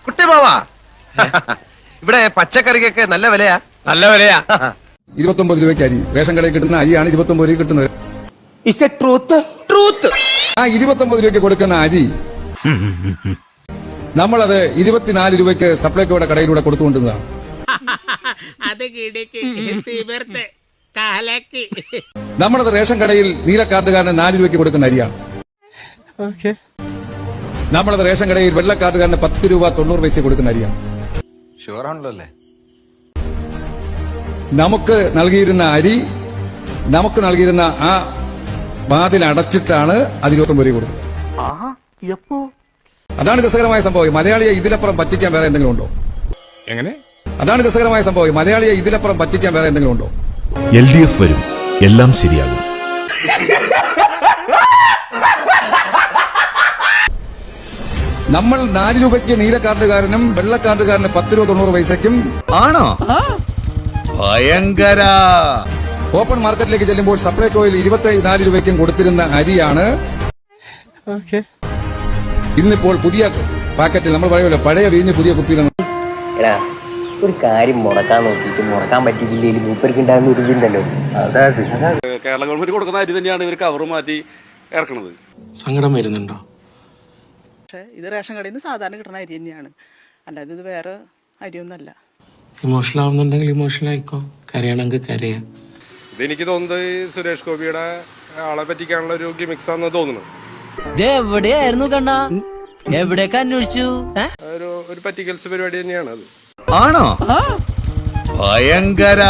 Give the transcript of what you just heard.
കുട്ടിമാവാ ഇവിടെ പച്ചക്കറിക്കൊക്കെ നല്ല വിലയാ. നല്ല വിലയാ. 29 രൂപയ്ക്ക് അരി റേഷൻ കടയിൽ കിട്ടുന്ന അരിയാണ് 29 രൂപ കിട്ടുന്നത്. ആ 29 രൂപയ്ക്ക് കൊടുക്കുന്ന അരി നമ്മളത് 24 രൂപയ്ക്ക് സപ്ലൈകോയുടെ കടയിലൂടെ കൊടുത്തുകൊണ്ടിരുന്നതാണ്. നമ്മളത് റേഷൻ കടയിൽ നീലക്കാർഡുകാരന് 4 രൂപയ്ക്ക് കൊടുക്കുന്ന അരിയാണ്. നമ്മളത് റേഷൻ കടയിൽ വെള്ളക്കാർഡുകാരന് 10 രൂപ 90 പൈസ കൊടുക്കുന്ന അരിയാണ്. ഷുവറാണല്ലോ. നമുക്ക് നൽകിയിരുന്ന അരി നമുക്ക് നൽകിയിരുന്ന ആ വാതിൽ അടച്ചിട്ടാണ് അത് 29 രൂപ കൊടുക്കുന്നത്. അതാണ് രസകരമായ സംഭവം. മലയാളിയെ ഇതിലപ്പുറം പറ്റിക്കാൻ വേറെ എന്തെങ്കിലും ഉണ്ടോ? എങ്ങനെ? അതാണ് രസകരമായ സംഭവം. മലയാളിയെ ഇതിലപ്പുറം പറ്റിക്കാൻ വേറെ എന്തെങ്കിലും ഉണ്ടോ? LDF വരും, എല്ലാം ശരിയാകും. നമ്മൾ 4 രൂപയ്ക്ക് നീലക്കാർഡുകാരനും വെള്ളക്കാർഡുകാരന് 10 രൂപ 90 പൈസയ്ക്കും ആണോ? ഭയങ്കര. ഓപ്പൺ മാർക്കറ്റിലേക്ക് ചെല്ലുമ്പോൾ സപ്ലൈകോയിൽ 24 രൂപയ്ക്കും കൊടുത്തിരുന്ന അരിയാണ് ഇന്നിപ്പോൾ പുതിയ പാക്കറ്റിൽ നമ്മൾ പറയുമല്ലോ പഴയ വീഞ്ഞ് പുതിയ കുപ്പിയിൽ. എടാ ഒരു കാര്യം മുടക്കാൻ നോക്കിയിട്ട് മുടക്കാൻ പറ്റിയില്ലെങ്കിൽ മൂപ്പർക്ക് ഉണ്ടാകുന്ന ഒരു ഇതുണ്ടല്ലോ. അതായത് കേരള ഗവൺമെന്റ് കൊടുക്കുന്ന അരി തന്നെയാണ് ഇവർ കവർ മാറ്റി ഇറക്കണത്. സങ്കടം വരുന്നുണ്ടോ? പക്ഷേ ഇത് റേഷൻ കടയിൽ നിന്ന് സാധാരണ കിട്ടുന്ന അരി തന്നെയാണ്, അല്ലാതെ ഇത് വേറെ അരിയൊന്നല്ല. ഇമോഷണൽ ആവുന്നുണ്ടെങ്കിൽ ഇമോഷണൽ ആയിക്കോ, കരയണമെങ്കിൽ കരയാ. ഇതെനിക്ക് തോന്നുന്നത് സുരേഷ് ഗോപിയുടെ ആളെ പറ്റിക്കാനുള്ള ഒരു ഗിമിക്സ് ആണെന്ന് തോന്നുന്നു. എവിടെയായിരുന്നു കണ്ണാ? എവിടേക്ക് അന്വേഷിച്ചു? ഒരു പറ്റിക്കൽസ് പരിപാടി തന്നെയാണ് അത്. ആണോ? ഭയങ്കര.